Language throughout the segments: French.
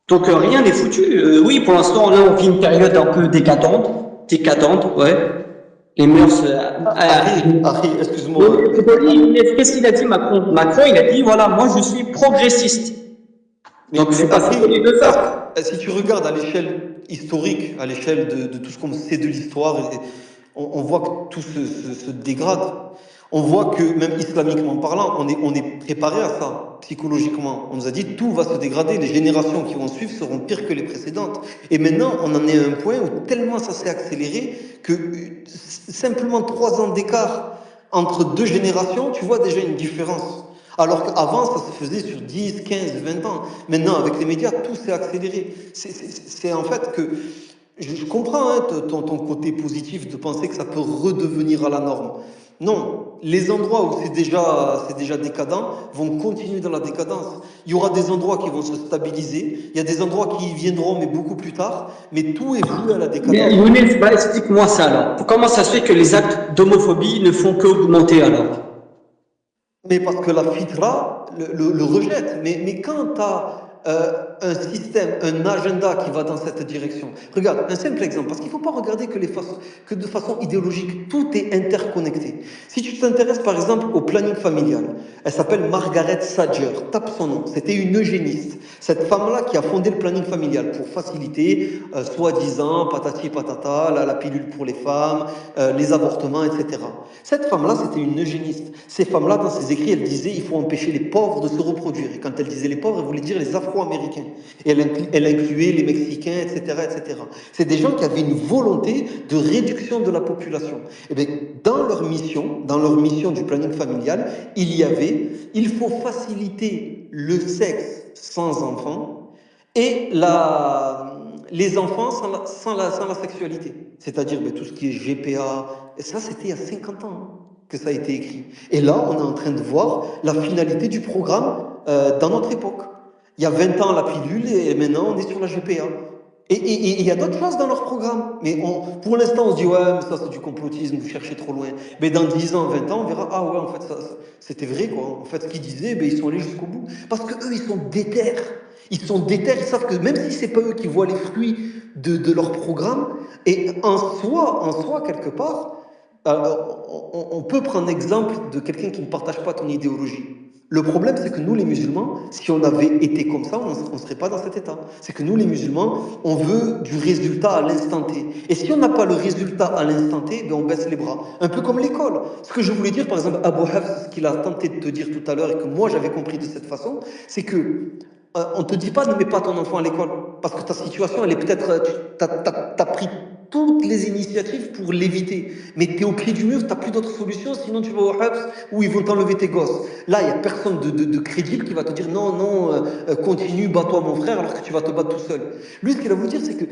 Donc rien n'est foutu. Oui, pour l'instant, là, on vit une période un peu décadente, ouais. Les mœurs. Excuse-moi. Mais qu'est-ce qu'il a dit, Macron? Macron, il a dit, voilà, moi, je suis progressiste. Donc, il Mais faut pas s'étonner de ça. si tu regardes à l'échelle historique, à l'échelle de tout ce qu'on sait de l'histoire, on voit que tout se dégrade. On voit que même islamiquement parlant, on est préparé à ça psychologiquement. On nous a dit tout va se dégrader, les générations qui vont suivre seront pires que les précédentes. Et maintenant, on en est à un point où tellement ça s'est accéléré que simplement 3 ans d'écart entre deux générations, tu vois déjà une différence. Alors qu'avant, ça se faisait sur 10, 15, 20 ans. Maintenant, avec les médias, tout s'est accéléré. C'est en fait que je comprends hein, ton côté positif de penser que ça peut redevenir à la norme. Non, les endroits où c'est déjà décadent vont continuer dans la décadence. Il y aura des endroits qui vont se stabiliser, il y a des endroits qui viendront, mais beaucoup plus tard, mais tout est voué à la Mais décadence. Younes, bah, explique-moi ça alors. Comment ça se fait que les actes d'homophobie ne font qu'augmenter alors? Mais parce que la fitra le rejette. Mais quand tu as un système, un agenda qui va dans cette direction, regarde, un simple exemple, parce qu'il ne faut pas regarder que de façon idéologique, tout est interconnecté. Si tu t'intéresses par exemple au planning familial, elle s'appelle Margaret Sanger, tape son nom, c'était une eugéniste. Cette femme-là qui a fondé le planning familial pour faciliter, soi-disant, patati patata, la pilule pour les femmes, les avortements, etc. Cette femme-là, c'était une eugéniste. Ces femmes-là, dans ses écrits, elle disait il faut empêcher les pauvres de se reproduire. Et quand elle disait les pauvres, elle voulait dire les Afro-Américains. Et elle incluait les Mexicains, etc., etc. C'est des gens qui avaient une volonté de réduction de la population. Et bien, dans leur mission du planning familial, il y avait il faut faciliter le sexe sans enfants et les enfants sans la sexualité. C'est-à-dire ben, tout ce qui est GPA. Et ça, c'était il y a 50 ans hein, que ça a été écrit. Et là, on est en train de voir la finalité du programme dans notre époque. Il y a 20 ans, la pilule, et maintenant, on est sur la GPA. Et il y a d'autres choses dans leur programme. Mais pour l'instant, on se dit, ouais, mais ça, c'est du complotisme, vous cherchez trop loin. Mais dans 10 ans, 20 ans, on verra, ah ouais, en fait, c'était vrai, quoi. En fait, ce qu'ils disaient, ben, ils sont allés jusqu'au bout. Parce qu'eux, ils sont déter. Ils sont déter, ils savent que même si c'est pas eux qui voient les fruits de leur programme, et en soi quelque part, on peut prendre exemple de quelqu'un qui ne partage pas ton idéologie. Le problème, c'est que nous, les musulmans, si on avait été comme ça, on ne serait pas dans cet état. C'est que nous, les musulmans, on veut du résultat à l'instant T. Et si on n'a pas le résultat à l'instant T, ben on baisse les bras. Un peu comme l'école. Ce que je voulais dire, par exemple, Abu Hafs, ce qu'il a tenté de te dire tout à l'heure et que moi j'avais compris de cette façon, c'est que on ne te dit pas ne mets pas ton enfant à l'école. Parce que ta situation, elle est peut-être. Tu as pris toutes les initiatives pour l'éviter. Mais tu es au pied du mur, tu n'as plus d'autre solution, sinon tu vas au Habs où ils vont t'enlever tes gosses. Là, il n'y a personne de crédible qui va te dire non, non, continue, bats-toi mon frère, alors que tu vas te battre tout seul. Lui, ce qu'il va vous dire, c'est que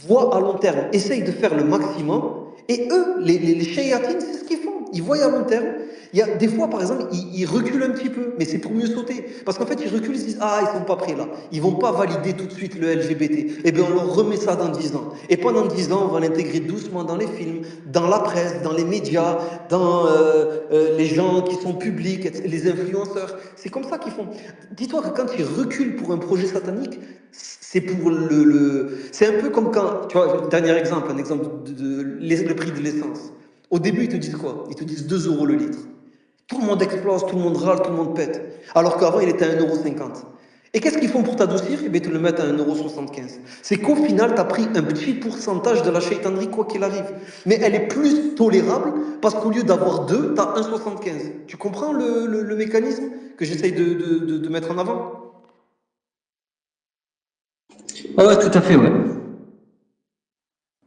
vois à long terme, essaye de faire le maximum. Et eux, les shayatines, c'est ce qu'ils font. Ils voient à long terme. Il y a des fois, par exemple, ils reculent un petit peu, mais c'est pour mieux sauter. Parce qu'en fait, ils reculent, ils se disent ah, ils sont pas prêts là. Ils vont pas valider tout de suite le LGBT. Eh bien, on leur remet ça dans 10 ans. Et pendant 10 ans, on va l'intégrer doucement dans les films, dans la presse, dans les médias, dans les gens qui sont publics, les influenceurs. C'est comme ça qu'ils font. Dis-toi que quand ils reculent pour un projet satanique, c'est pour c'est un peu comme quand, tu vois, dernier exemple, un exemple le prix de l'essence. Au début, ils te disent quoi? Ils te disent 2 euros le litre. Tout le monde explose, tout le monde râle, tout le monde pète. Alors qu'avant, il était à 1,50 €. Et qu'est-ce qu'ils font pour t'adoucir? Eh bien, ils te le mettent à 1,75 €. C'est qu'au final, tu as pris un petit pourcentage de la shaitanerie, quoi qu'il arrive. Mais elle est plus tolérable parce qu'au lieu d'avoir 2, tu as 1,75 €. Tu comprends le mécanisme que j'essaye de mettre en avant? Ah ouais, tout à fait, ouais.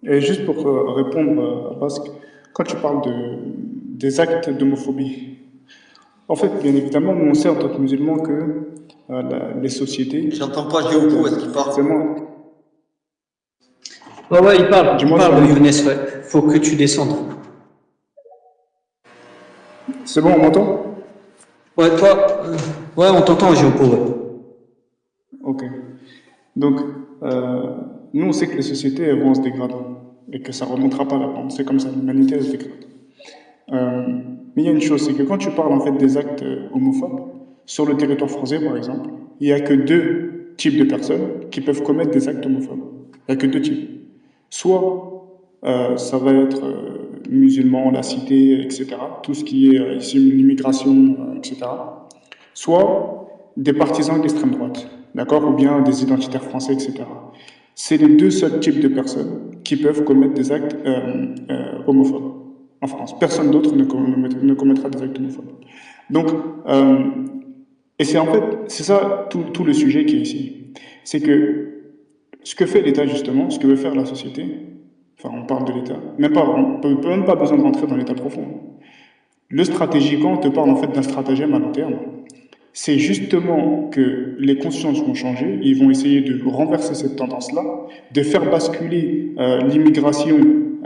Et juste pour répondre à Basque, quand tu parles des actes d'homophobie, en fait, bien évidemment, nous on sait en tant que musulmans que les sociétés, J'entends pas Géopo, est-ce qu'il parle? forcément, Ouais, ouais, il dis-moi, parle, Younes, ouais. Faut que tu descendes. c'est bon, on m'entend? Ouais, toi, ouais, on t'entend, Géopo, ouais. Ok. Donc, nous on sait que les sociétés elles vont se dégrader et que ça ne remontera pas la pente. C'est comme ça, l'humanité elle se dégrade. Mais il y a une chose, c'est que quand tu parles en fait des actes homophobes, sur le territoire français par exemple, il n'y a que deux types de personnes qui peuvent commettre des actes homophobes. Il n'y a que deux types. Soit ça va être musulmans, la cité, etc. Tout ce qui est ici, l'immigration, etc. Soit des partisans d'extrême droite, d'accord, ou bien des identitaires français, etc. C'est les deux seuls types de personnes qui peuvent commettre des actes homophobes en France. Personne d'autre ne commettra des actes homophobes. Donc, et c'est en fait, c'est ça tout le sujet qui est ici. C'est que ce que fait l'État justement, ce que veut faire la société, enfin on parle de l'État, on peut même pas besoin de rentrer dans l'État profond. Le stratégie, quand on te parle en fait d'un stratagème à long terme, c'est justement que les consciences vont changer, ils vont essayer de renverser cette tendance-là, de faire basculer l'immigration,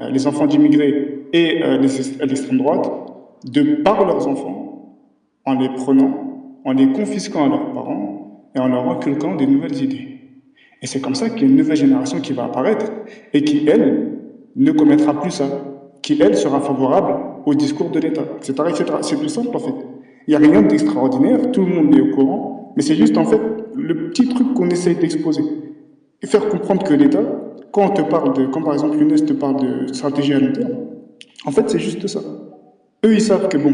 les enfants d'immigrés et l'extrême droite, par leurs enfants, en les prenant, en les confisquant à leurs parents et en leur inculquant des nouvelles idées. Et c'est comme ça qu'il y a une nouvelle génération qui va apparaître et qui, elle, ne commettra plus ça, qui, elle, sera favorable au discours de l'État, etc., etc. C'est tout simple, en fait. Il n'y a rien d'extraordinaire, tout le monde est au courant, mais c'est juste, en fait, le petit truc qu'on essaye d'exposer. Et faire comprendre que l'État, quand on te parle quand par exemple Younes te parle de stratégie à long terme, en fait, c'est juste ça. Eux, ils savent que, bon,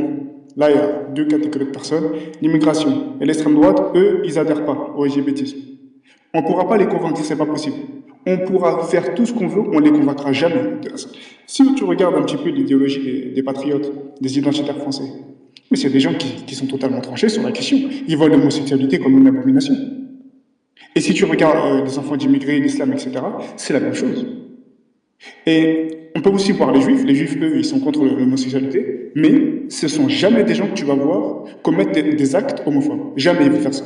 là, il y a deux catégories de personnes, l'immigration et l'extrême droite, eux, ils adhèrent pas au LGBTisme. On ne pourra pas les convaincre, c'est pas possible. On pourra faire tout ce qu'on veut, on ne les convaincra jamais. Si tu regardes un petit peu l'idéologie des patriotes, des identitaires français, mais c'est des gens qui sont totalement tranchés sur la question. Ils voient l'homosexualité comme une abomination. Et si tu regardes les enfants d'immigrés, l'islam, etc., c'est la même chose. Et on peut aussi voir les juifs, eux, ils sont contre l'homosexualité, mais ce ne sont jamais des gens que tu vas voir commettre des actes homophobes. Jamais ils vont faire ça.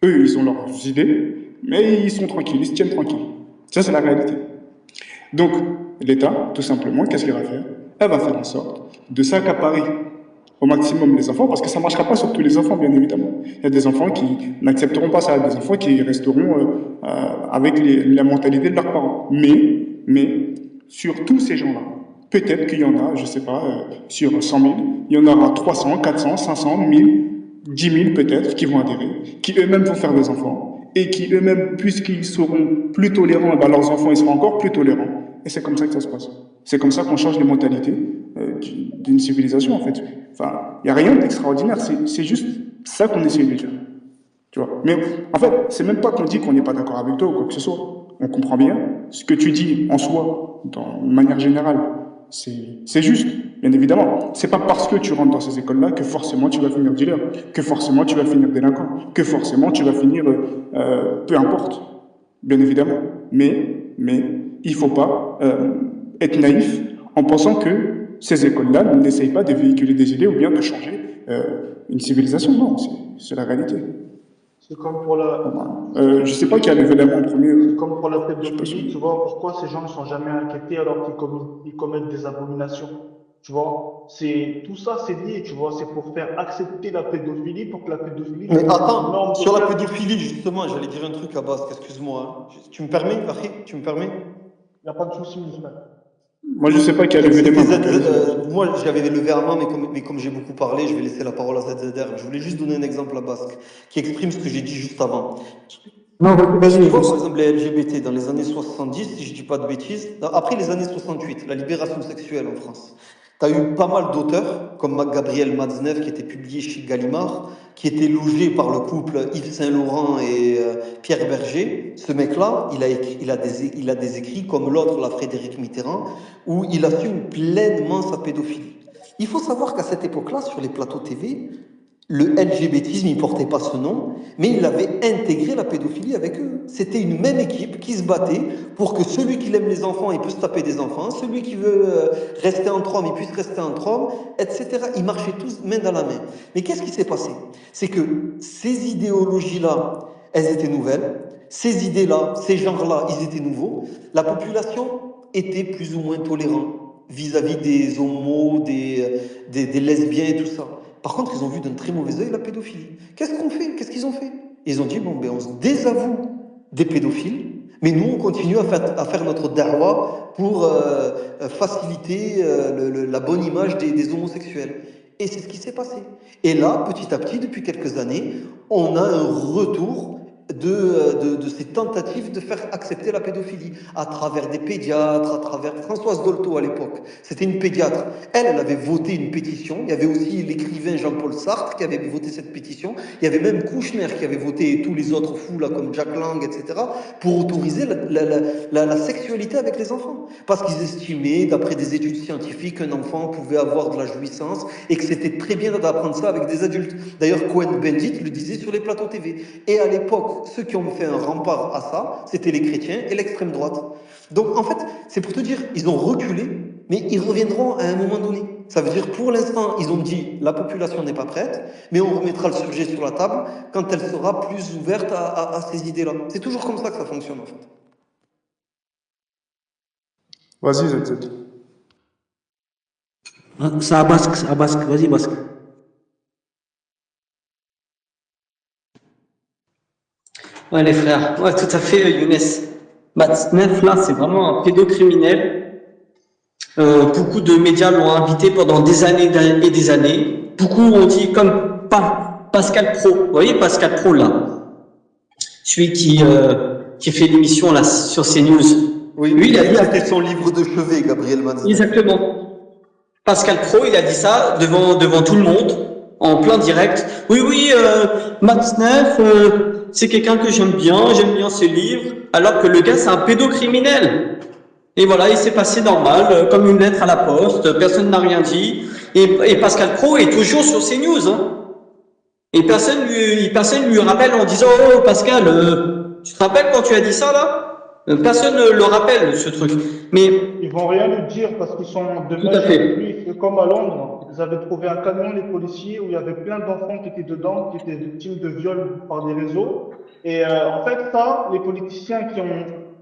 Eux, ils ont leurs idées, mais ils sont tranquilles, ils se tiennent tranquilles. Ça, c'est la réalité. Donc, l'État, tout simplement, qu'est-ce qu'il va faire? Elle va faire en sorte de s'accaparer au maximum les enfants, parce que ça ne marchera pas sur tous les enfants, bien évidemment. Il y a des enfants qui n'accepteront pas ça, des enfants qui resteront avec la mentalité de leurs parents. Mais sur tous ces gens-là, peut-être qu'il y en a, je ne sais pas, sur 100 000, il y en aura 300, 400, 500, 1000, 10 000 peut-être qui vont adhérer, qui eux-mêmes vont faire des enfants, et qui eux-mêmes, puisqu'ils seront plus tolérants, ben leurs enfants ils seront encore plus tolérants. Et c'est comme ça que ça se passe. C'est comme ça qu'on change les mentalités d'une civilisation, en fait. Enfin, il n'y a rien d'extraordinaire, c'est juste ça qu'on essaie de dire. Tu vois. Mais en fait, c'est même pas qu'on dit qu'on n'est pas d'accord avec toi ou quoi que ce soit. On comprend bien. Ce que tu dis en soi, de manière générale, c'est juste, bien évidemment. C'est pas parce que tu rentres dans ces écoles-là que forcément tu vas finir dealer, que forcément tu vas finir délinquant, que forcément tu vas finir peu importe, bien évidemment. Mais il faut pas être naïf en pensant que ces écoles-là n'essayent pas de véhiculer des idées ou bien de changer une civilisation. Non, c'est la réalité. C'est comme pour la, Je sais pas qui a levé la main en premier. c'est comme pour la Je sais pas sûr. pédophilie, tu vois, pourquoi ces gens ne sont jamais inquiétés alors qu'ils commettent des abominations? Tu vois, tout ça, c'est lié, tu vois, c'est pour faire accepter la pédophilie, pour que la pédophilie Mais devienne une attends, norme sur la sociale. pédophilie, justement, j'allais dire un truc à base, excuse-moi. Hein. Tu me permets, Farid? Tu me permets? Il n'y a pas de souci, mon frère. Moi, je sais pas qui a levé les mains. Moi, j'avais levé la main, mais comme j'ai beaucoup parlé, je vais laisser la parole à ZZR. Je voulais juste donner un exemple à Basque qui exprime ce que j'ai dit juste avant. Non, vas-y, Tu vois, par exemple, les LGBT dans les années 70, si je dis pas de bêtises, après les années 68, la libération sexuelle en France, tu as eu pas mal d'auteurs, comme Gabriel Matzneff, qui était publié chez Gallimard, qui était logé par le couple Yves Saint-Laurent et Pierre Berger. Ce mec-là, il a des écrits comme l'autre, là, Frédéric Mitterrand, où il assume pleinement sa pédophilie. Il faut savoir qu'à cette époque-là, sur les plateaux TV, le LGBTisme, il portait pas ce nom, mais il avait intégré la pédophilie avec eux. C'était une même équipe qui se battait pour que celui qui aime les enfants, il puisse taper des enfants, celui qui veut rester entre hommes, il puisse rester entre hommes, etc. Ils marchaient tous main dans la main. Mais qu'est-ce qui s'est passé? C'est que ces idéologies-là, elles étaient nouvelles, ces idées-là, ces genres-là, ils étaient nouveaux. La population était plus ou moins tolérante vis-à-vis des homos, des lesbiens et tout ça. Par contre, ils ont vu d'un très mauvais œil la pédophilie. Qu'est-ce qu'on fait? Qu'est-ce qu'ils ont fait? Ils ont dit, bon, ben, on se désavoue des pédophiles, mais nous, on continue à faire notre da'wa pour faciliter la bonne image des homosexuels. Et c'est ce qui s'est passé. Et là, petit à petit, depuis quelques années, on a un retour de ces tentatives de faire accepter la pédophilie à travers des pédiatres, à travers Françoise Dolto à l'époque. C'était une pédiatre. Elle avait voté une pétition. Il y avait aussi l'écrivain Jean-Paul Sartre qui avait voté cette pétition. Il y avait même Kouchner qui avait voté et tous les autres fous là comme Jack Lang, etc. pour autoriser la sexualité avec les enfants. Parce qu'ils estimaient, d'après des études scientifiques, qu'un enfant pouvait avoir de la jouissance et que c'était très bien d'apprendre ça avec des adultes. D'ailleurs, Cohen-Bendit le disait sur les plateaux TV. Et à l'époque, ceux qui ont fait un rempart à ça, c'était les chrétiens et l'extrême droite. Donc en fait, c'est pour te dire, ils ont reculé, mais ils reviendront à un moment donné. Ça veut dire, pour l'instant, ils ont dit, la population n'est pas prête, mais on remettra le sujet sur la table quand elle sera plus ouverte à ces idées-là. C'est toujours comme ça que ça fonctionne en fait. Vas-y, ZZ. Ça à basque, vas-y basque. Ouais, les frères. Ouais, tout à fait, Younes. Matzneff, là, c'est vraiment un pédocriminel. Beaucoup de médias l'ont invité pendant des années et des années. Beaucoup ont dit, comme Pascal Pro. Vous voyez Pascal Pro, là? Celui qui fait l'émission, là, sur CNews. Oui, lui, il a dit c'était son livre de chevet, Gabriel Matzneff. Exactement. Pascal Pro, il a dit ça devant tout le monde, en plein direct. Oui, Matzneff, c'est quelqu'un que j'aime bien ses livres, alors que le gars, c'est un pédocriminel. Et voilà, il s'est passé normal, comme une lettre à la poste, personne n'a rien dit. Et Pascal Pro est toujours sur CNews, hein. Et personne lui rappelle en disant, oh Pascal, tu te rappelles quand tu as dit ça là? Personne ne le rappelle, ce truc. Mais Ils vont rien lui dire parce qu'ils sont de Tout à même fait. avec lui. C'est comme à Londres. Ils avaient trouvé un camion, les policiers, où il y avait plein d'enfants qui étaient dedans, qui étaient victimes de viols par des réseaux. Et en fait, ça, les politiciens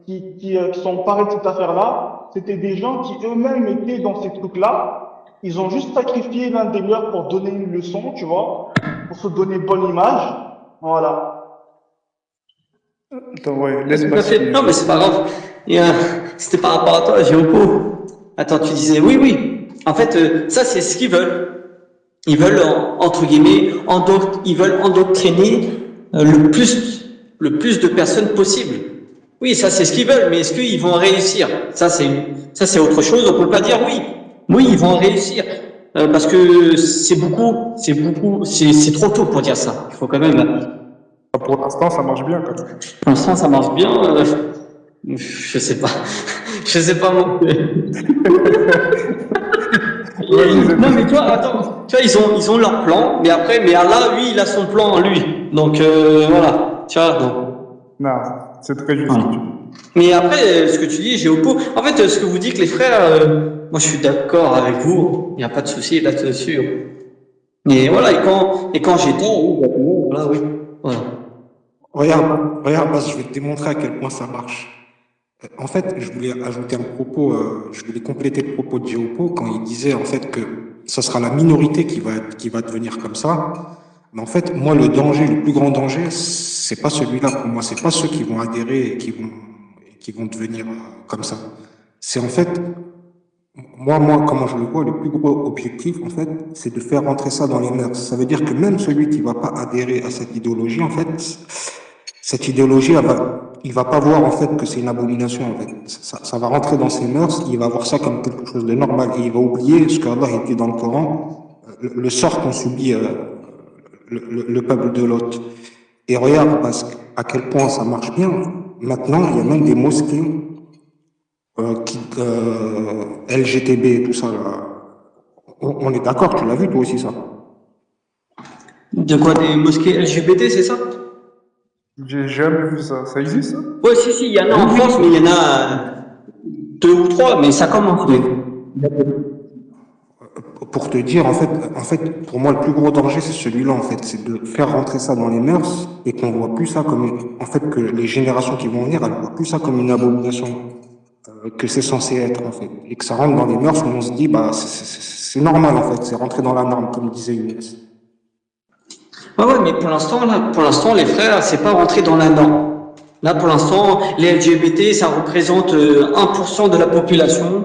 qui sont parés de cette affaire-là, c'était des gens qui eux-mêmes étaient dans ces trucs-là. Ils ont juste sacrifié l'un des leurs pour donner une leçon, tu vois, pour se donner bonne image. Voilà. Attends, ouais, laisse tout à Max fait. finir. Non, mais c'est pas grave. C'était par rapport à toi, Géopo. Attends, tu disais, oui. En fait, ça, c'est ce qu'ils veulent. Ils veulent, entre guillemets, ils veulent endoctriner le plus de personnes possible. Oui, ça, c'est ce qu'ils veulent, mais est-ce qu'ils vont réussir? Ça, c'est autre chose. On peut pas dire oui. Oui, ils vont réussir. Parce que c'est trop tôt pour dire ça. Il faut quand même, Pour l'instant, ça marche bien quand même. pour l'instant, ça marche bien. Je sais pas. Je sais pas non plus. Non, mais toi, attends. Tu vois, ils ont leur plan, mais après, mais Allah, lui, il a son plan, lui. Donc, voilà. Tu vois, donc. Non, c'est très juste. Voilà. Mais après, ce que tu dis, Géopo, en fait, ce que vous dites, les frères, moi, je suis d'accord avec vous. Il n'y a pas de souci là-dessus. Et voilà, et quand j'étais, oui, voilà, oui. Voilà. Regarde, Bas, je vais te démontrer à quel point ça marche. En fait, je voulais ajouter un propos, je voulais compléter le propos de Géopo quand il disait en fait que ce sera la minorité qui va devenir comme ça. Mais en fait, moi, le plus grand danger, c'est pas celui-là pour moi. C'est pas ceux qui vont adhérer et qui vont devenir comme ça. C'est en fait, moi, comment je le vois, le plus gros objectif, en fait, c'est de faire rentrer ça dans les mœurs. Ça veut dire que même celui qui va pas adhérer à cette idéologie, en fait, cette idéologie, il va pas voir, en fait, que c'est une abomination, en fait. Ça va rentrer dans ses mœurs, il va voir ça comme quelque chose de normal, et il va oublier ce qu'Allah dit dans le Coran, le sort qu'ont subi, le peuple de Lot. Et regarde, parce à quel point ça marche bien. Maintenant, il y a même des mosquées, LGTB et tout ça, là. On est d'accord, tu l'as vu toi aussi ça? De quoi, des mosquées LGBT, c'est ça? J'ai jamais vu ça. Ça existe, ça? Ouais, si, il y en a en France, mais il y en a 2 ou 3, mais ça commence. Oui. Pour te dire, en fait, pour moi, le plus gros danger, c'est celui-là, en fait. C'est de faire rentrer ça dans les mœurs et qu'on voit plus ça comme, en fait, que les générations qui vont venir, elles voient plus ça comme une abomination, que c'est censé être, en fait. Et que ça rentre dans les mœurs où on se dit, bah, c'est normal, en fait. C'est rentré dans la norme, comme disait Younes. Ouais, mais pour l'instant, les frères, c'est pas rentré dans la norme. Là, pour l'instant, les LGBT, ça représente 1% de la population.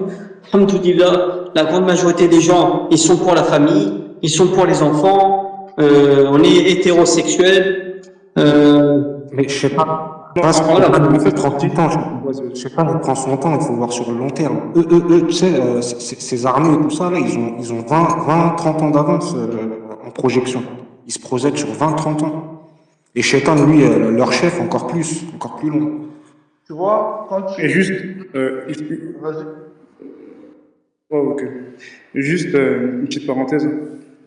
Alhamdoulilah, la grande majorité des gens, ils sont pour la famille, ils sont pour les enfants, on est hétérosexuels, Mais je sais pas, Non, parce que Voilà. il prend du temps, je sais pas, il prend son temps, il faut voir sur le long terme. Tu sais, ces armées et tout ça, là, ils ont 30 ans d'avance en projection. Ils se projettent sur 20, 30 ans. Et Shaitan, lui, leur chef, encore plus long. Tu vois, quand et tu... juste, Vas-y. ok. Juste une petite parenthèse,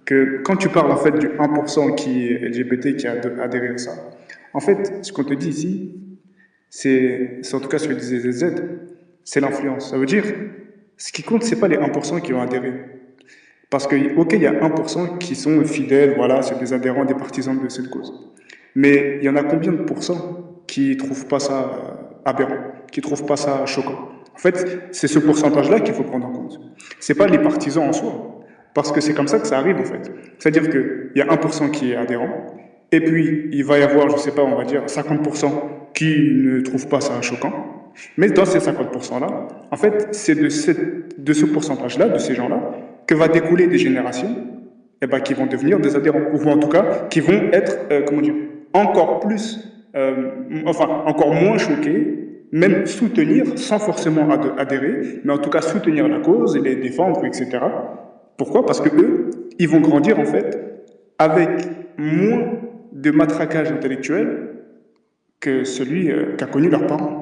que quand tu parles en fait du 1% qui est LGBT qui a adhéré à ça, en fait, ce qu'on te dit ici, c'est en tout cas ce que disait ZZ, c'est l'influence. Ça veut dire, ce qui compte, c'est pas les 1% qui ont adhéré. Parce que, ok, il y a 1% qui sont fidèles, voilà, c'est des adhérents, des partisans de cette cause. Mais il y en a combien de pourcents qui trouvent pas ça aberrant, qui trouvent pas ça choquant? En fait, c'est ce pourcentage-là qu'il faut prendre en compte. C'est pas les partisans en soi. Parce que c'est comme ça que ça arrive, en fait. C'est-à-dire qu'il y a 1% qui est adhérent, et puis il va y avoir, je sais pas, on va dire 50% qui ne trouvent pas ça choquant. Mais dans ces 50%-là, en fait, c'est de ce pourcentage-là, de ces gens-là, que va découler des générations eh ben, qui vont devenir des adhérents, ou en tout cas, qui vont être, comment dire, encore plus, enfin, encore moins choqués, même soutenir, sans forcément adhérer, mais en tout cas soutenir la cause et les défendre, etc. Pourquoi? Parce que eux, ils vont grandir, en fait, avec moins de matraquage intellectuel que celui qu'a connu leurs parents.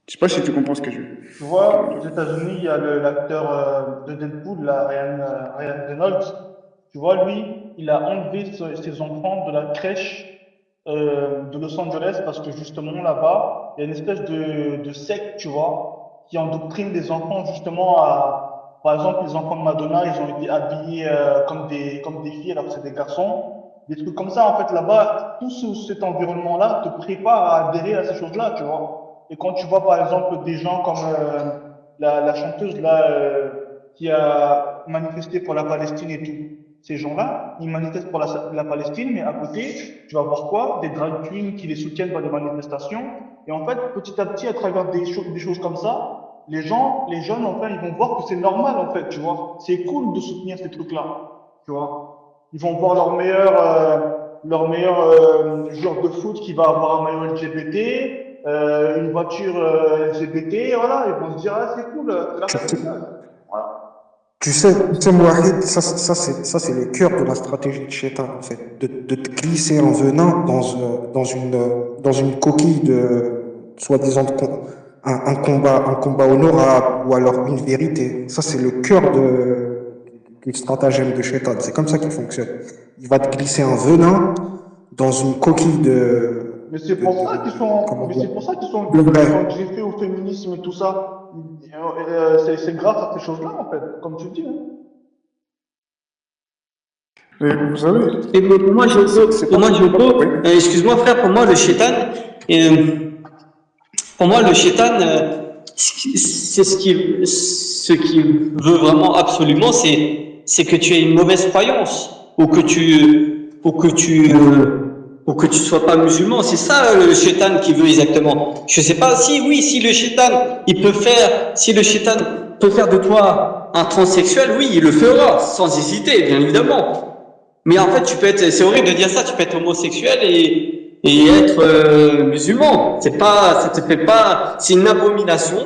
Je sais pas si tu comprends ce que je veux Tu vois, aux États-Unis, il y a l'acteur de Deadpool, là, Ryan Reynolds. Tu vois, lui, il a enlevé ses enfants de la crèche de Los Angeles parce que justement là-bas, il y a une espèce de secte, tu vois, qui endoctrine les enfants justement à, par exemple, les enfants de Madonna, ils ont été habillés comme des filles alors que c'est des garçons. Des trucs comme ça, en fait, là-bas, cet environnement-là te prépare à adhérer à ces choses-là, tu vois. Et quand tu vois, par exemple, des gens comme la chanteuse là, qui a manifesté pour la Palestine et tout, ces gens-là, ils manifestent pour la Palestine, mais à côté, tu vas voir quoi? Des drag queens qui les soutiennent dans les manifestations. Et en fait, petit à petit, à travers des choses comme ça, les jeunes, enfin, ils vont voir que c'est normal, en fait, tu vois. C'est cool de soutenir ces trucs-là, tu vois. Ils vont voir leur meilleur joueur de foot qui va avoir un maillot LGBT, une voiture LGBT, voilà, ils vont se dire, ah, c'est cool, c'est la Tu, fête. Voilà. tu sais, Mohamed, ça, c'est le cœur de la stratégie de Shaitan, en fait, de te glisser en venin dans une coquille de, soi-disant, un combat honorable ou alors une vérité. Ça, c'est le cœur du stratagème de Shaitan. C'est comme ça qu'il fonctionne. Il va te glisser un venin dans une coquille Mais c'est pour ça comment mais dire, c'est pour ça de qu'ils sont vrai. greffés au féminisme et tout ça. C'est grâce à ces choses-là, en fait, comme tu dis, hein. Et vous savez, Et pour moi, c'est pas... Oui. excuse-moi frère, pour moi, le shaitan, c'est ce qu'il veut vraiment absolument, c'est que tu aies une mauvaise croyance, ou que tu sois pas musulman. C'est ça le shaitan qui veut exactement. Je sais pas si, oui, si le shaitan peut faire de toi un transsexuel, oui, il le fera, sans hésiter, bien évidemment. Mais en fait, c'est horrible de dire ça, tu peux être homosexuel et être musulman. Ça te fait pas, c'est une abomination,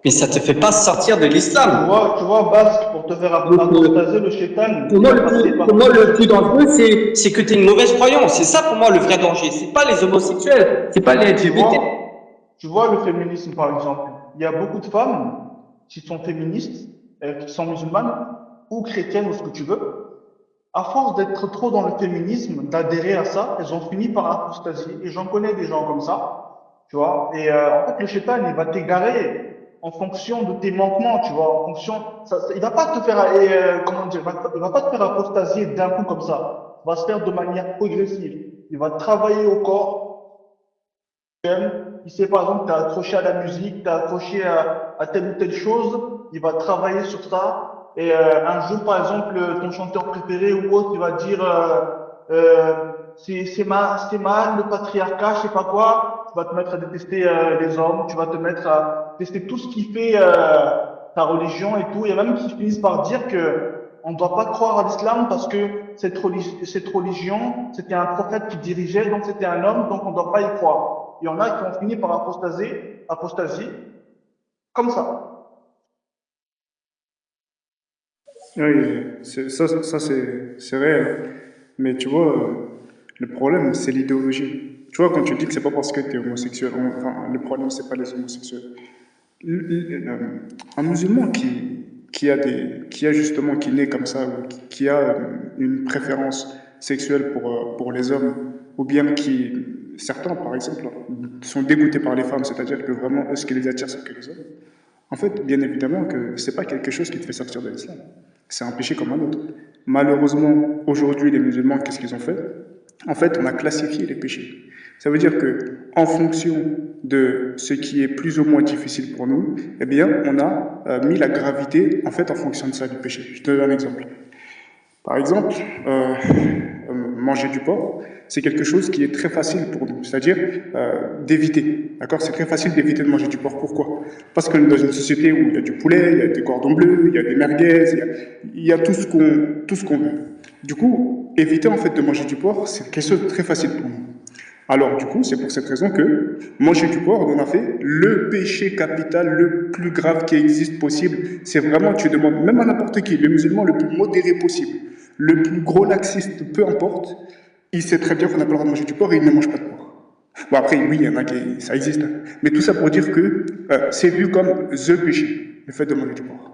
mais ça te fait pas sortir de l'islam. Tu vois, Basque, pour te faire Donc, apostaser, le shaitan, pour il moi, va passer par pour moi, le plusieurs plus dangereux, étapes. c'est que tu aies une mauvaise croyance. C'est ça pour moi le vrai danger. C'est pas les homosexuels, c'est pas les Tu LGBT. tu vois le féminisme, par exemple. Il y a beaucoup de femmes qui sont féministes, qui sont musulmanes, ou chrétiennes, ou ce que tu veux. À force d'être trop dans le féminisme, d'adhérer à ça, elles ont fini par apostasier. Et j'en connais des gens comme ça, tu vois. Et en fait, le shaitan, il va t'égarer en fonction de tes manquements, tu vois. En fonction, il va pas te faire, comment dire, il va pas te faire apostasier d'un coup comme ça. Il va se faire de manière progressive. Il va travailler au corps. Il sait par exemple, tu as accroché à la musique, tu as accroché à telle ou telle chose, il va travailler sur ça. Et un jour, par exemple, ton chanteur préféré ou autre, il va dire c'est mal, le patriarcat, je sais pas quoi. Tu vas te mettre à détester les hommes, tu vas te mettre à détester tout ce qui fait ta religion et tout. Il y a même qui finissent par dire que on ne doit pas croire à l'islam parce que cette religion, c'était un prophète qui dirigeait, donc c'était un homme, donc on ne doit pas y croire. Il y en a qui ont fini par apostasie, comme ça. Oui, c'est réel. Mais tu vois, le problème, c'est l'idéologie. Tu vois, quand tu dis que c'est pas parce que tu es homosexuel, enfin, le problème, c'est pas les homosexuels. Un musulman qui a justement, qui naît comme ça, ou qui a une préférence sexuelle pour les hommes, ou bien certains, par exemple, sont dégoûtés par les femmes, c'est-à-dire que vraiment, eux, ce qui les attire, c'est que les hommes. En fait, bien évidemment que c'est pas quelque chose qui te fait sortir de l'islam. C'est un péché comme un autre. Malheureusement, aujourd'hui, les musulmans, qu'est-ce qu'ils ont fait? En fait, on a classifié les péchés. Ça veut dire que, en fonction de ce qui est plus ou moins difficile pour nous, eh bien, on a mis la gravité, en fait, en fonction de ça, du péché. Je te donne un exemple. Par exemple, manger du porc, c'est quelque chose qui est très facile pour nous, c'est-à-dire d'éviter. D'accord? C'est très facile d'éviter de manger du porc. Pourquoi? Parce que dans une société où il y a du poulet, il y a des cordons bleus, il y a des merguez, il y a tout ce qu'on veut. Du coup, éviter en fait de manger du porc, c'est quelque chose de très facile pour nous. Alors du coup, c'est pour cette raison que manger du porc, on a fait le péché capital le plus grave qui existe possible. C'est vraiment, tu demandes même à n'importe qui, le musulman le plus modéré possible, le plus gros laxiste, peu importe, il sait très bien qu'on n'a pas le droit de manger du porc et il ne mange pas de porc. Bon après, oui, il y en a qui, ça existe, hein. Mais tout ça pour dire que c'est vu comme the péché, le fait de manger du porc.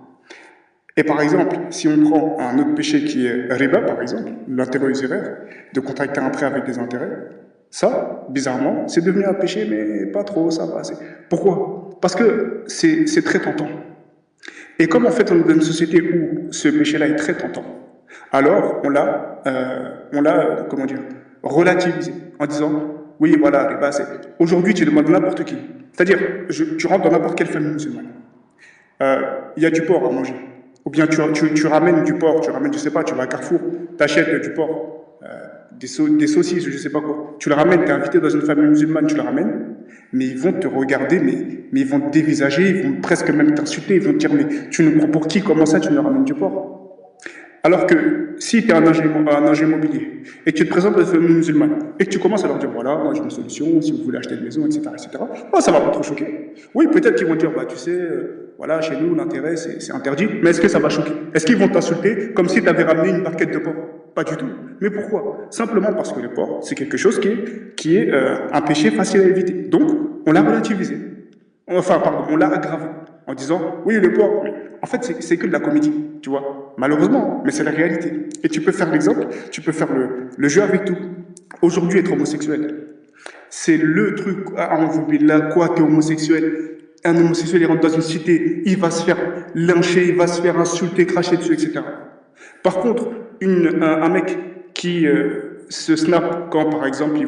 Et par exemple, si on prend un autre péché qui est riba, par exemple, l'intérêt usuraire, de contracter un prêt avec des intérêts, ça, bizarrement, c'est devenu un péché, mais pas trop, ça va. Pourquoi? Parce que c'est très tentant. Et comme en fait on est dans une société où ce péché-là est très tentant, alors comment dire, relativisé en disant, oui, voilà, riba, aujourd'hui tu demandes n'importe qui. C'est-à-dire, tu rentres dans n'importe quelle famille musulmane. Il y a du porc à manger. Ou bien tu ramènes du porc, je sais pas, tu vas à Carrefour, tu achètes du porc, des saucisses, je sais pas quoi. Tu le ramènes, tu es invité dans une famille musulmane, tu le ramènes, mais ils vont te regarder, mais ils vont te dévisager, ils vont presque même t'insulter, ils vont te dire, mais tu nous prends pour qui? Comment ça, tu nous ramènes du porc? Alors que si tu es un agent immobilier et que tu te présentes dans une famille musulmane et que tu commences à leur dire voilà, moi j'ai une solution, si vous voulez acheter une maison, etc., bon, ça va pas trop choquer. Oui, peut-être qu'ils vont dire bah tu sais, voilà, chez nous l'intérêt c'est interdit, mais est-ce que ça va choquer? Est-ce qu'ils vont t'insulter comme si tu avais ramené une barquette de porc? Pas du tout. Mais pourquoi? Simplement parce que le porc, c'est quelque chose qui est un péché facile à éviter. Donc, on l'a relativisé. Enfin, pardon, on l'a aggravé en disant oui, le porc, mais en fait, c'est que de la comédie, tu vois. Malheureusement, mais c'est la réalité. Et tu peux faire l'exemple, tu peux faire le jeu avec tout. Aujourd'hui, être homosexuel, c'est le truc, là, quoi, t'es homosexuel. Un homosexuel, il rentre dans une cité, il va se faire lyncher, il va se faire insulter, cracher dessus, etc. Par contre, un mec qui se snap quand, par exemple, il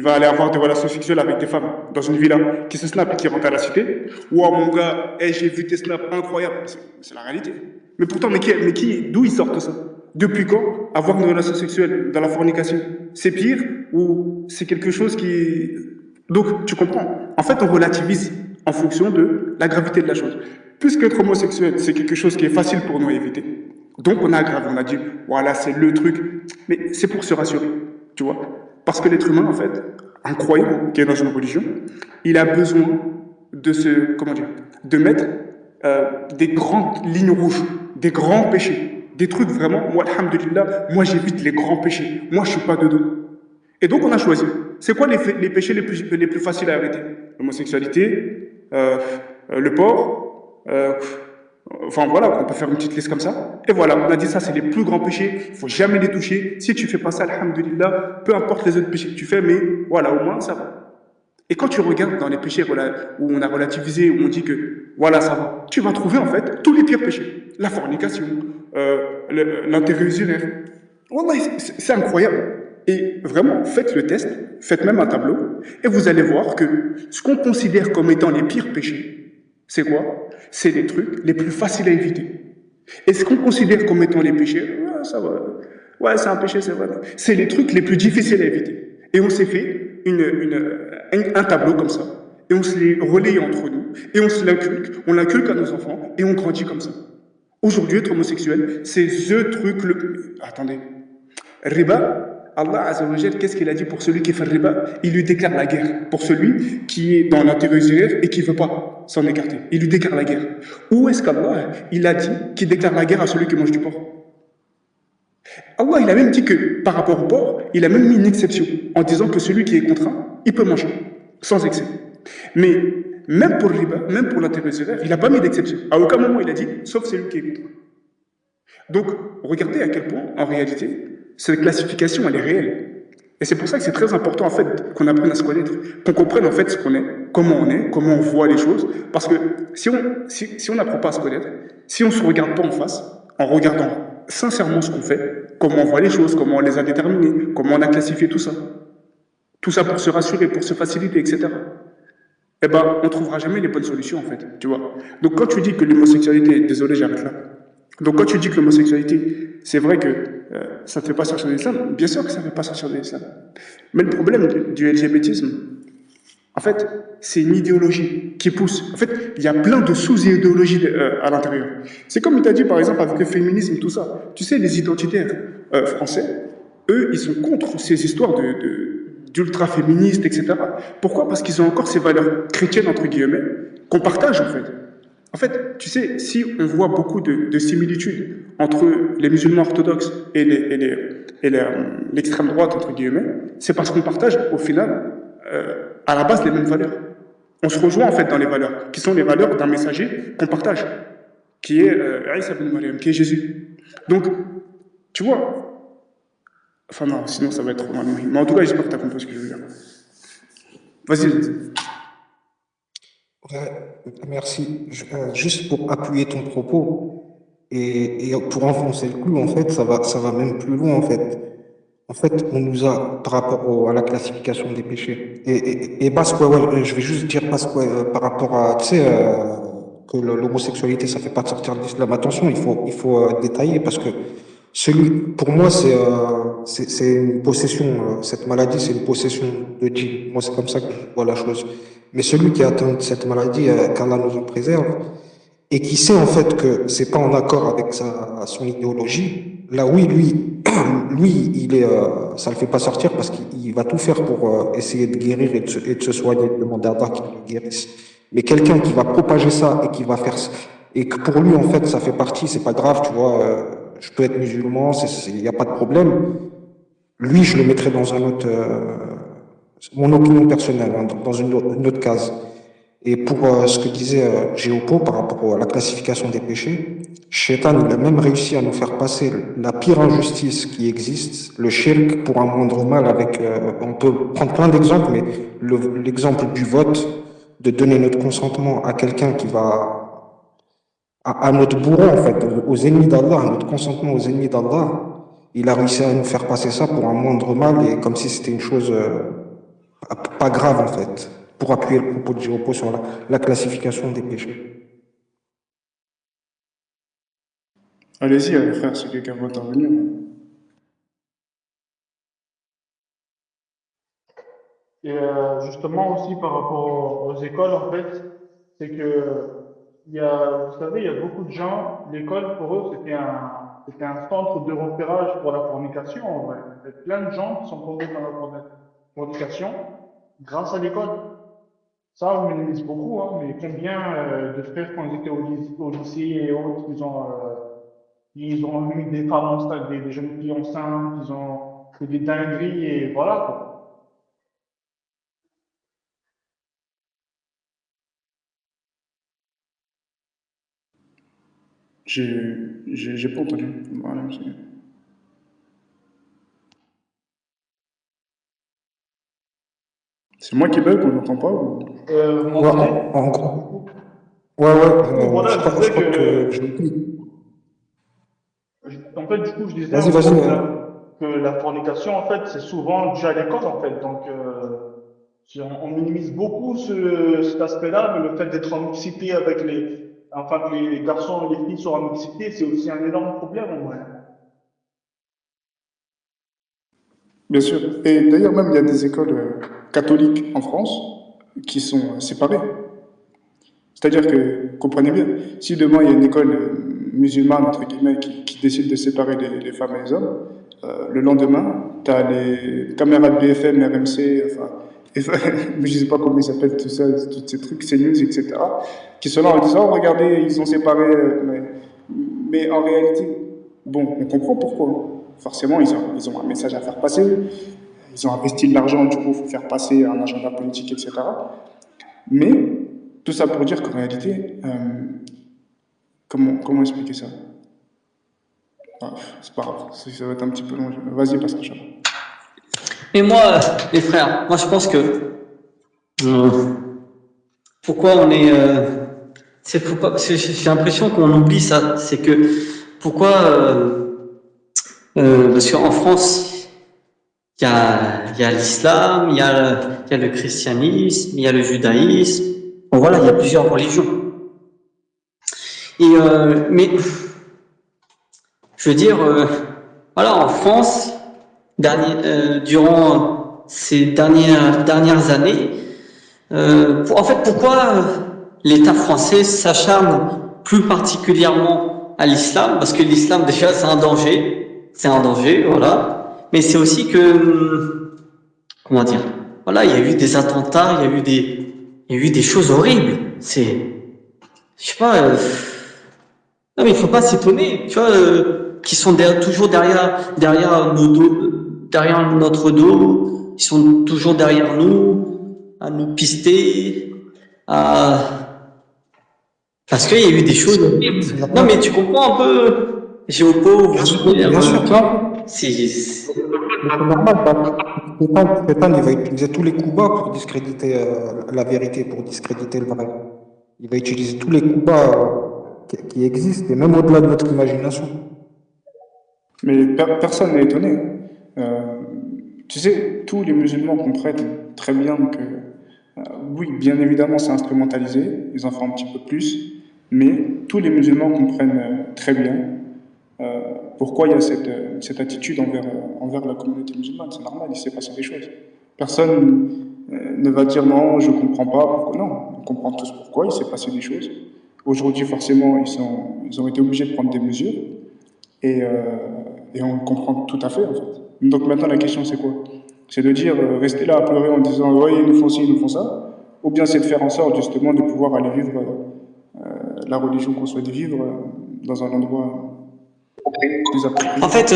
va aller avoir des relations sexuelles avec des femmes dans une villa, qui se snap et qui rentre à la cité. Wow, mon gars, hey, j'ai vu tes snaps incroyables. C'est la réalité. Mais pourtant, d'où ils sortent ça? Depuis quand avoir une relation sexuelle dans la fornication, c'est pire ou c'est quelque chose qui... Donc, tu comprends. En fait, on relativise en fonction de la gravité de la chose. Puisqu'être homosexuel, c'est quelque chose qui est facile pour nous à éviter. Donc on a aggravé, on a dit, voilà, c'est le truc. Mais c'est pour se rassurer, tu vois. Parce que l'être humain, en fait, un croyant qui est dans une religion, il a besoin de mettre des grandes lignes rouges, des grands péchés, des trucs vraiment, moi, alhamdoulilah, moi j'évite les grands péchés, moi je suis pas dedans. Et donc on a choisi. C'est quoi les péchés les plus faciles à arrêter? L'homosexualité, le porc, enfin voilà, on peut faire une petite liste comme ça. Et voilà, on a dit ça, c'est les plus grands péchés, il faut jamais les toucher. Si tu fais pas ça, alhamdoulilah, peu importe les autres péchés que tu fais, mais voilà, au moins ça va. Et quand tu regardes dans les péchés où on a relativisé, où on dit que voilà, ça va, tu vas trouver en fait tous les pires péchés. La fornication, l'intérêt usuraire. Wallah, c'est incroyable. Et vraiment, faites le test, faites même un tableau, et vous allez voir que ce qu'on considère comme étant les pires péchés, c'est quoi? C'est les trucs les plus faciles à éviter. Et ce qu'on considère comme étant les péchés, ouais, ça va. Ouais, c'est un péché, c'est vrai. C'est les trucs les plus difficiles à éviter. Et on s'est fait un tableau comme ça. Et on se les relaye entre nous. Et on se l'inculque. On l'inculque à nos enfants. Et on grandit comme ça. Aujourd'hui, être homosexuel, c'est the truc le... Attendez. Riba, Allah Azzawajal, qu'est-ce qu'il a dit pour celui qui fait le riba? Il lui déclare la guerre. Pour celui qui est dans l'intérieur et qui ne veut pas s'en écarter. Il lui déclare la guerre. Où est-ce qu'Allah, il a dit qu'il déclare la guerre à celui qui mange du porc? Allah, il a même dit que par rapport au porc, il a même mis une exception en disant que celui qui est contraint, il peut manger, sans excès. Mais même pour le riba, même pour l'intérieur, il n'a pas mis d'exception. À aucun moment il a dit, sauf celui qui est contraint. Donc, regardez à quel point, en réalité, cette classification, elle est réelle. Et c'est pour ça que c'est très important, en fait, qu'on apprenne à se connaître, qu'on comprenne, en fait, ce qu'on est, comment on voit les choses. Parce que si on n'apprend pas à se connaître, si on ne se regarde pas en face, en regardant sincèrement ce qu'on fait, comment on voit les choses, comment on les a déterminées, comment on a classifié tout ça pour se rassurer, pour se faciliter, etc., eh ben, on ne trouvera jamais les bonnes solutions, en fait, tu vois. Donc, quand tu dis que l'homosexualité, désolé, j'arrête là. Donc, quand tu dis que l'homosexualité, c'est vrai que ça ne fait pas sortir de l'islam, bien sûr que ça ne fait pas sortir de l'islam. Mais le problème du LGBTisme, en fait, c'est une idéologie qui pousse. En fait, il y a plein de sous-idéologies à l'intérieur. C'est comme il t'a dit, par exemple, avec le féminisme, tout ça. Tu sais, les identitaires français, eux, ils sont contre ces histoires d'ultra-féministes, etc. Pourquoi? Parce qu'ils ont encore ces valeurs chrétiennes, entre guillemets, qu'on partage, en fait. En fait, tu sais, si on voit beaucoup de similitudes entre les musulmans orthodoxes et l'extrême droite, entre guillemets, c'est parce qu'on partage, au final, à la base, les mêmes valeurs. On se rejoint, en fait, dans les valeurs, qui sont les valeurs d'un messager qu'on partage, qui est Isa ibn Maryam, qui est Jésus. Donc, tu vois, enfin non, sinon ça va être trop mal. Mais en tout cas, j'espère que tu as compris ce que je veux dire. Vas-y. Ouais, merci. Juste pour appuyer ton propos et pour enfoncer le clou, en fait, ça va même plus loin, en fait. En fait, on nous a, par rapport à la classification des péchés, et Basque, ouais, je vais juste dire Basque, ouais, par rapport à, tu sais, que l'homosexualité, ça fait pas sortir de l'islam. Attention, il faut détailler parce que pour moi, c'est une possession, cette maladie, c'est une possession de djinn. Moi, c'est comme ça que je vois la chose. Mais celui qui a atteint cette maladie, qu'Allah nous en préserve, et qui sait en fait que c'est pas en accord avec son idéologie, là oui, lui, ça le fait pas sortir parce qu'il va tout faire pour essayer de guérir et de se soigner, de demander à Allah qu'il le guérisse. Mais quelqu'un qui va propager ça et qui va faire et que pour lui en fait ça fait partie, c'est pas grave, tu vois, je peux être musulman, il n'y a pas de problème. Lui, je le mettrais dans un autre, mon opinion personnelle, hein, dans une autre case. Et pour ce que disait Géopo par rapport à la classification des péchés, Shaitan, il a même réussi à nous faire passer la pire injustice qui existe, le shirk, pour un moindre mal avec, on peut prendre plein d'exemples, mais l'exemple du vote, de donner notre consentement à quelqu'un qui va, à notre bourreau en fait, aux ennemis d'Allah, notre consentement aux ennemis d'Allah, il a réussi à nous faire passer ça pour un moindre mal et comme si c'était une chose pas grave en fait, pour appuyer le propos de Géopo sur la classification des péchés. Allez-y, frère, si quelqu'un veut intervenir. Et justement aussi par rapport aux écoles, en fait, c'est que vous savez, il y a beaucoup de gens, l'école pour eux, c'était un centre de repérage pour la fornication. En vrai. Il y a plein de gens qui sont tombés dans la fornication grâce à l'école. Ça, on minimise beaucoup, hein, mais combien de frères quand ils étaient au lycée et autres, ils ont eu des femmes enceintes, des jeunes filles enceintes, ils ont fait des dingueries et voilà quoi. J'ai pas entendu. Voilà, c'est moi qui bug, on n'entend pas ou... Vous Ouais, m'entendez? en gros, ouais, Voilà, je je disais crois que je en fait, du coup, je disais en Vas-y, gros vas-y. que la fornication, en fait, c'est souvent dû à l'école, en fait. Donc, on minimise beaucoup cet aspect-là, mais le fait d'être en mixité avec enfin, que les garçons et les filles soient en mixité, c'est aussi un énorme problème, en vrai. Bien sûr. Et d'ailleurs, même, il y a des écoles catholiques en France qui sont séparées. C'est-à-dire que, comprenez bien, si demain il y a une école musulmane, entre guillemets, qui décide de séparer les femmes et les hommes, le lendemain, tu as les caméras de BFM, RMC, enfin, je sais pas comment ils s'appellent, tout ça, tous ces trucs, CNews, etc., qui sont là en disant, oh, regardez, ils ont séparé, mais en réalité, bon, on comprend pourquoi. Forcément, ils ont un message à faire passer, ils ont investi de l'argent, du coup, il faut faire passer un agenda politique, etc. Mais, tout ça pour dire qu'en réalité, comment expliquer ça? Ah, c'est pas grave, ça va être un petit peu long. Vas-y, passe Inch'Allah. Et moi, les frères, moi je pense que pourquoi on est, j'ai l'impression qu'on oublie ça, c'est que pourquoi, parce qu'en France, il y a l'islam, il y a le christianisme, il y a le judaïsme, bon voilà, il y a plusieurs religions. Et mais je veux dire, voilà, en France, durant ces dernières années, en fait, pourquoi l'État français s'acharne plus particulièrement à l'islam? Parce que l'islam, déjà, c'est un danger, voilà. Mais c'est aussi que, comment dire, voilà, il y a eu des attentats, il y a eu des choses horribles. Je sais pas, non mais il faut pas s'étonner, tu vois, qu'ils sont toujours derrière nos dos, derrière notre dos, ils sont toujours derrière nous, à nous pister, parce qu'il y a eu des choses. Non mais tu comprends un peu, Géopo, Bien sûr. c'est Mais c'est normal, Stéphane, il va utiliser tous les coups bas pour discréditer la vérité, pour discréditer le vrai. Il va utiliser tous les coups bas qui existent, et même au-delà de notre imagination. Mais personne n'est étonné. Tu sais, tous les musulmans comprennent très bien que, oui, bien évidemment, c'est instrumentalisé, ils en font un petit peu plus, mais tous les musulmans comprennent très bien pourquoi il y a cette attitude envers la communauté musulmane. C'est normal, il s'est passé des choses. Personne ne va dire non, je comprends pas pourquoi. Non, on comprend tous pourquoi, il s'est passé des choses. Aujourd'hui, forcément, ils ont été obligés de prendre des mesures et on le comprend tout à fait, en fait. Donc maintenant, la question, c'est quoi? C'est de dire, rester là à pleurer en disant, ouais, ils nous font ci, ils nous font ça, ou bien c'est de faire en sorte, justement, de pouvoir aller vivre la religion qu'on souhaite vivre dans un endroit plus approprié. en fait,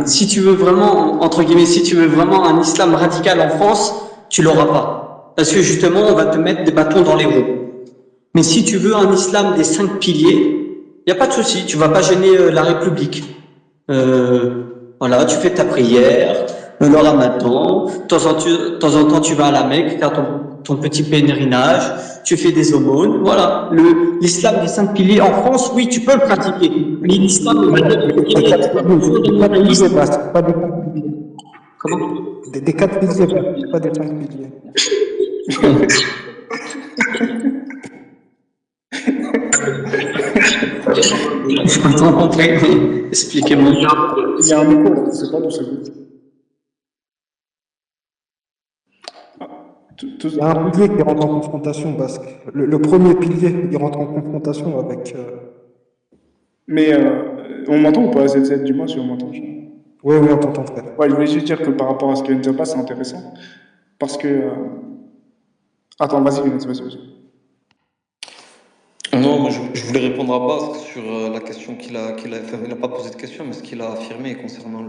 si tu veux vraiment, entre guillemets, si tu veux vraiment un islam radical en France, tu l'auras pas. Parce que justement, on va te mettre des bâtons dans les roues. Mais si tu veux un islam des 5 piliers, il n'y a pas de souci, tu vas pas gêner la République. Voilà, tu fais ta prière, le ramadan, de temps en temps tu vas à la Mecque, faire ton petit pèlerinage, tu fais des aumônes, voilà. L'islam des 5 piliers en France, oui, tu peux le pratiquer. Mais l'islam Des 4 piliers, pas des 5 piliers. Comment? Des 4 piliers, pas des 5 piliers. Je peux t'en compris, mais expliquez-moi. Il y a un écho, là, c'est pas d'où ça vient. Il y a un pilier qui rentre en confrontation, Basque. Le premier pilier, il rentre en confrontation avec. Mais on m'entend ou pas, Z7, dis-moi si on m'entend. Oui, on t'entend, frère. Ouais, je voulais juste dire que par rapport à ce que vient de dire pas, c'est intéressant. Parce que. Attends, vas-y, vas-y. Non, moi, je voulais répondre à Basque sur la question qu'il a, enfin, il n'a pas posé de question, mais ce qu'il a affirmé concernant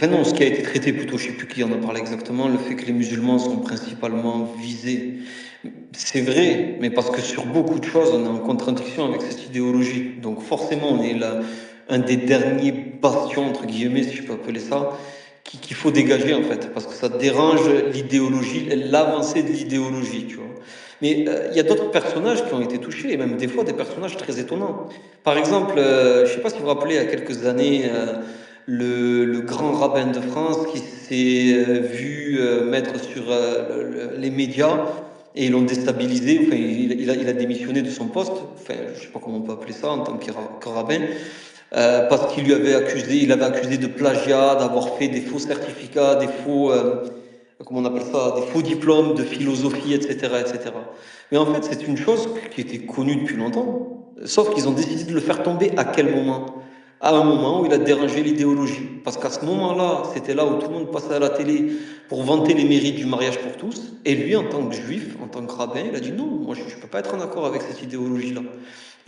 non, ce qui a été traité plutôt, je ne sais plus qui en a parlé exactement, le fait que les musulmans sont principalement visés. C'est vrai, mais parce que sur beaucoup de choses, on est en contradiction avec cette idéologie. Donc forcément, on est là, un des derniers bastions, entre guillemets, si je peux appeler ça, qu'il faut dégager en fait, parce que ça dérange l'idéologie, l'avancée de l'idéologie, tu vois. Mais il y a d'autres personnages qui ont été touchés, et même des fois des personnages très étonnants. Par exemple, je ne sais pas si vous vous rappelez, il y a quelques années, le grand rabbin de France qui s'est vu mettre sur les médias, et ils l'ont déstabilisé, enfin, il a démissionné de son poste, enfin, je ne sais pas comment on peut appeler ça en tant que rabbin, parce qu'il avait accusé de plagiat, d'avoir fait des faux certificats, des faux comment on appelle ça, des faux diplômes de philosophie, etc., etc. Mais en fait, c'est une chose qui était connue depuis longtemps, sauf qu'ils ont décidé de le faire tomber à quel moment? À un moment où il a dérangé l'idéologie. Parce qu'à ce moment-là, c'était là où tout le monde passait à la télé pour vanter les mérites du mariage pour tous. Et lui, en tant que juif, en tant que rabbin, il a dit non, moi je ne peux pas être en accord avec cette idéologie-là.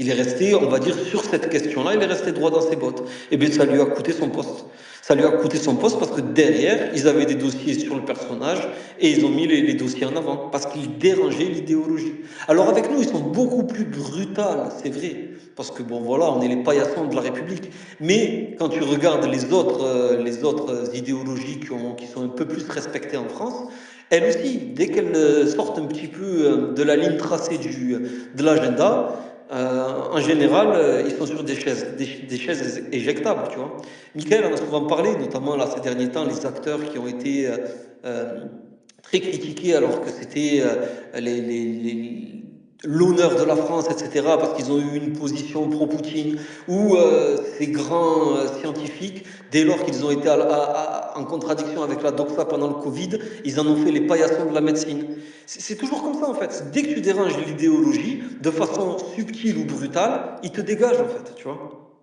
Il est resté, on va dire, sur cette question-là, il est resté droit dans ses bottes. Et bien, ça lui a coûté son poste. Ça lui a coûté son poste parce que derrière, ils avaient des dossiers sur le personnage et ils ont mis les dossiers en avant parce qu'ils dérangeaient l'idéologie. Alors avec nous, ils sont beaucoup plus brutals, c'est vrai, parce que bon voilà, on est les paillassons de la République. Mais quand tu regardes les autres idéologies qui sont un peu plus respectées en France, elles aussi, dès qu'elles sortent un petit peu de la ligne tracée de l'agenda, en général, ils sont sur des chaises éjectables, tu vois. Michael en a souvent parlé, notamment là ces derniers temps, les acteurs qui ont été très critiqués alors que c'était l'honneur de la France, etc., parce qu'ils ont eu une position pro-Poutine, ou ces grands scientifiques, dès lors qu'ils ont été en contradiction avec la doxa pendant le Covid, ils en ont fait les paillassons de la médecine. C'est toujours comme ça en fait. Dès que tu déranges l'idéologie, de façon subtile ou brutale, ils te dégagent en fait, tu vois.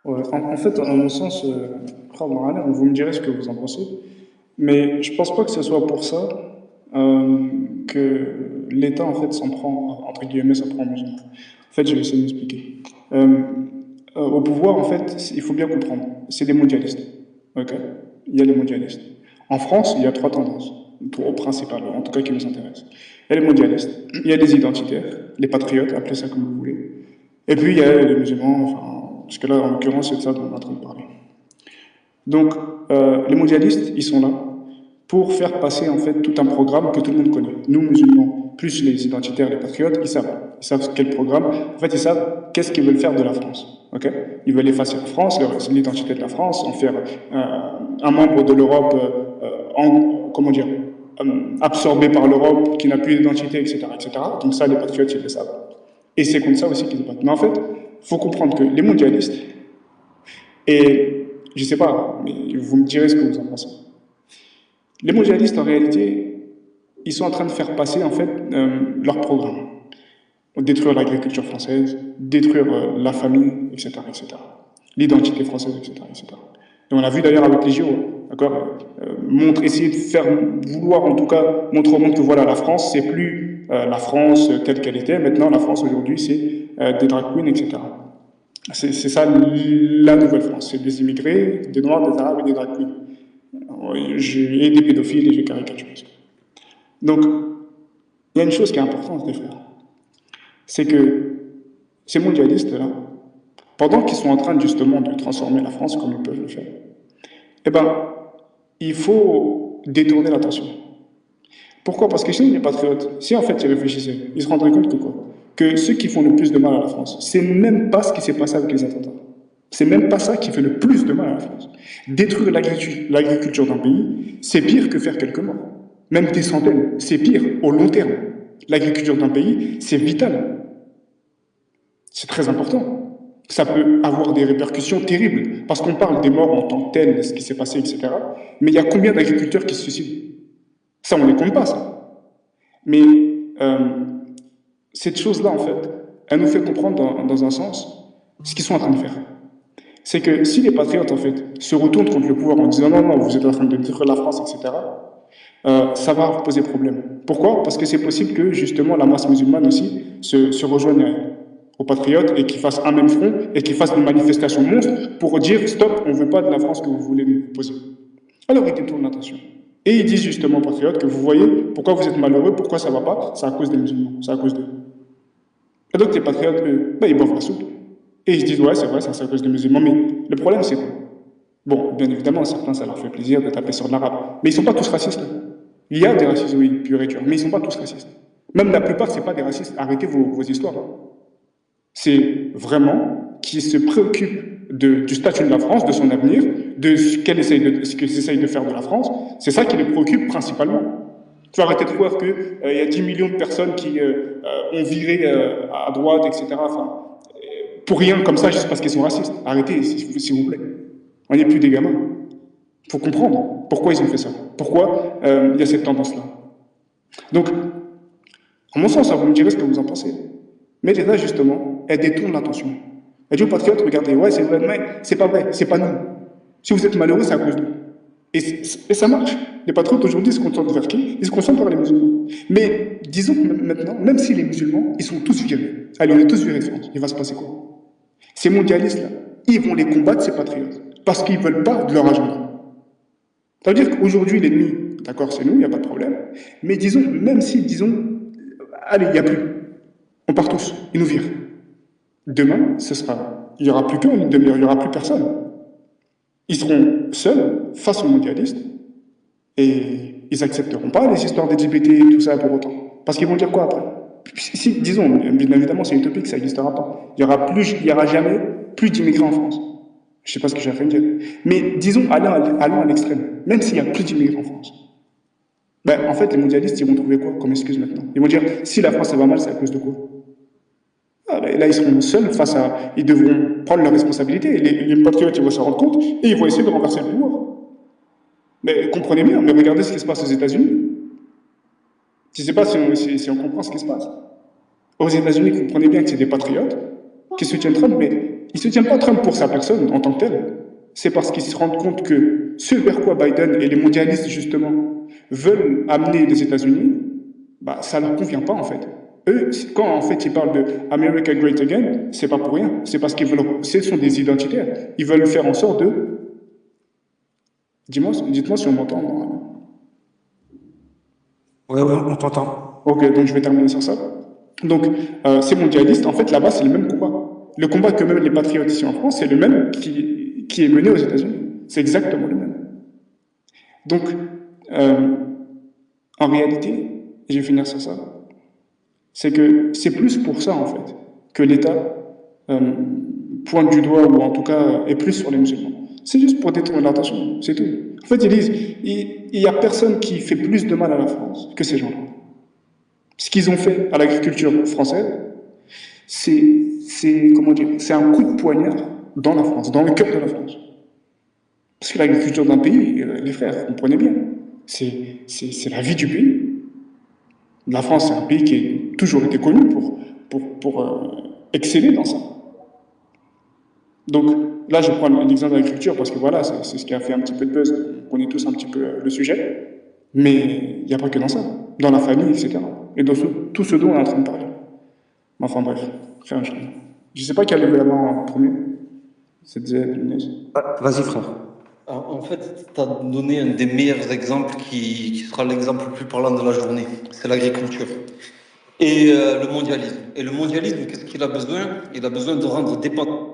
Ouais, en fait, en mon sens, vous me direz ce que vous en pensez, mais je pense pas que ce soit pour ça que l'État en fait s'en prend, entre guillemets, s'en prend aux musulmans. En fait, je vais essayer de m'expliquer. Euh, Au pouvoir, en fait, il faut bien comprendre, c'est des mondialistes. Ok? Il y a les mondialistes. En France, il y a trois tendances, principales, en tout cas qui nous intéressent. Il y a les mondialistes, il y a les identitaires, les patriotes, appelez ça comme vous voulez, et puis il y a les musulmans, enfin, parce que là, en l'occurrence, c'est de ça dont on est en train de parler. Donc, les mondialistes, ils sont là pour faire passer en fait tout un programme que tout le monde connaît. Nous, musulmans, plus les identitaires, les patriotes, ils savent. Ils savent quel programme. En fait, ils savent qu'est-ce qu'ils veulent faire de la France. Ok? Ils veulent effacer la France, l'identité de la France, en faire un membre de l'Europe, comment dire, absorbé par l'Europe, qui n'a plus d'identité, etc., etc. Donc ça, les patriotes, ils le savent. Et c'est comme ça aussi qu'ils se battent. Mais en fait, il faut comprendre que les mondialistes, et je ne sais pas, mais vous me direz ce que vous en pensez. Les mondialistes, en réalité, ils sont en train de faire passer en fait leur programme. Détruire l'agriculture française, détruire la famille, etc., etc. L'identité française, etc., etc. Et on l'a vu d'ailleurs avec les JO, d'accord. Essayer de faire vouloir en tout cas montrer au monde que voilà, la France, c'est plus la France telle qu'elle était. Maintenant, la France aujourd'hui, c'est des drag queens, etc. C'est ça la nouvelle France. C'est des immigrés, des Noirs, des Arabes et des drag queens. Et des pédophiles et j'ai caricaturé. Donc, il y a une chose qui est importante, les frères. C'est que ces mondialistes-là, pendant qu'ils sont en train justement de transformer la France comme ils peuvent le faire, eh ben, il faut détourner l'attention. Pourquoi? Parce que sinon, les patriotes, si en fait ils réfléchissaient, ils se rendraient compte que quoi? Que ceux qui font le plus de mal à la France, c'est même pas ce qui s'est passé avec les attentats. C'est même pas ça qui fait le plus de mal à la France. Détruire l'agriculture d'un pays, c'est pire que faire quelques morts. Même des centaines, c'est pire au long terme. L'agriculture d'un pays, c'est vital. C'est très important. Ça peut avoir des répercussions terribles, parce qu'on parle des morts en tant que telles, de ce qui s'est passé, etc. Mais il y a combien d'agriculteurs qui se suicident? Ça, on ne les compte pas, ça. Mais cette chose-là, en fait, elle nous fait comprendre dans un sens ce qu'ils sont en train de faire. C'est que si les patriotes, en fait, se retournent contre le pouvoir en disant non, non, vous êtes en train de détruire la France, etc., ça va poser problème. Pourquoi? Parce que c'est possible que, justement, la masse musulmane aussi se rejoigne aux patriotes et qu'ils fassent un même front et qu'ils fassent une manifestation monstre pour dire stop, on ne veut pas de la France que vous voulez nous poser. Alors ils détournent l'attention. Et ils disent justement aux patriotes que vous voyez pourquoi vous êtes malheureux, pourquoi ça ne va pas, c'est à cause des musulmans, c'est à cause d'eux. Et donc les patriotes, eux, ils boivent la soupe. Et ils se disent, ouais, c'est vrai, c'est à cause des musulmans. Mais le problème, c'est quoi? Bon, bien évidemment, certains, ça leur fait plaisir de taper sur de l'arabe. Mais ils ne sont pas tous racistes. Il y a des racistes, oui, purs et durs, mais ils ne sont pas tous racistes. Même la plupart, ce n'est pas des racistes. Arrêtez vos histoires. C'est vraiment qui se préoccupent du statut de la France, de son avenir, de ce qu'ils essayent de faire de la France. C'est ça qui les préoccupe principalement. Il faut arrêter de croire qu'il y a 10 millions de personnes qui ont viré à droite, etc. Enfin, pour rien comme ça, juste parce qu'ils sont racistes. Arrêtez, s'il vous plaît. On n'est plus des gamins. Il faut comprendre pourquoi ils ont fait ça. Pourquoi il y a cette tendance-là. Donc, à mon sens, vous me direz ce que vous en pensez. Mais l'État, justement, elle détourne l'attention. Elle dit aux patriotes, regardez, ouais, c'est vrai, mais c'est pas vrai, c'est pas nous. Si vous êtes malheureux, c'est à cause de nous. Et ça marche. Les patriotes aujourd'hui se concentrent vers qui? Ils se concentrent vers les musulmans. Mais disons que maintenant, même si les musulmans, ils sont tous virés. Allez, on est tous virés de France. Il va se passer quoi? Ces mondialistes-là, ils vont les combattre, ces patriotes. Parce qu'ils ne veulent pas de leur agenda. Ça veut dire qu'aujourd'hui, l'ennemi, d'accord, c'est nous, il n'y a pas de problème. Mais disons, même si, disons, allez, il n'y a plus. On part tous, ils nous virent. Demain, il n'y aura plus qu'eux en une demi-heure, il n'y aura plus personne. Ils seront seuls face aux mondialistes et ils n'accepteront pas les histoires des LGBT et tout ça pour autant. Parce qu'ils vont dire quoi après? Si, disons, bien évidemment, c'est utopique, ça n'existera pas. Il n'y aura jamais plus d'immigrants en France. Je ne sais pas ce que j'ai à dire. Mais disons, allons à l'extrême. Même s'il n'y a plus d'immigrants en France. Ben, en fait, les mondialistes, ils vont trouver quoi comme excuse maintenant? Ils vont dire, si la France, ça va mal, c'est à cause de quoi? Ah, ben, là, ils seront seuls face à... Ils devront prendre leurs responsabilités. Les patriotes, ils vont se rendre compte et ils vont essayer de renverser le pouvoir. Mais comprenez bien, mais regardez ce qui se passe aux États-Unis. Je ne sais pas si on comprend ce qui se passe. Aux États-Unis, comprenez bien que c'est des patriotes qui soutiennent Trump, mais ils ne soutiennent pas Trump pour sa personne en tant que tel. C'est parce qu'ils se rendent compte que ce vers quoi Biden et les mondialistes, justement, veulent amener les États-Unis, bah, ça ne leur convient pas, en fait. Eux, quand en fait ils parlent de America Great Again, c'est pas pour rien. C'est parce qu'ils veulent, ce sont des identitaires. Ils veulent faire en sorte de. Dites-moi si on m'entend. Ouais, on t'entend. Ok, donc je vais terminer sur ça. Donc, ces mondialistes, en fait, là-bas, c'est le même combat. Le combat que même les patriotes ici en France, c'est le même qui est mené aux États-Unis. C'est exactement le même. Donc, en réalité, je vais finir sur ça, c'est que c'est plus pour ça, en fait, que l'État pointe du doigt, ou en tout cas est plus sur les musulmans. C'est juste pour détourner l'attention, c'est tout. En fait, ils disent, il n'y a personne qui fait plus de mal à la France que ces gens-là. Ce qu'ils ont fait à l'agriculture française, c'est un coup de poignard dans la France, dans le cœur de la France. Parce que l'agriculture d'un pays, les frères, comprenez bien, c'est la vie du pays. La France, c'est un pays qui a toujours été connu pour exceller dans ça. Donc là, je prends l'exemple de l'agriculture parce que voilà, c'est ce qui a fait un petit peu de buzz. On connaît tous un petit peu le sujet. Mais il n'y a pas que dans ça. Dans la famille, etc. Et dans tout ce dont on est en train de parler. Enfin bref, je ne sais pas qui a levé la main en premier. C'était Younes. Vas-y, frère. En fait, tu as donné un des meilleurs exemples qui sera l'exemple le plus parlant de la journée. C'est l'agriculture. Et le mondialisme. Et le mondialisme, qu'est-ce qu'il a besoin? Il a besoin de rendre dépendant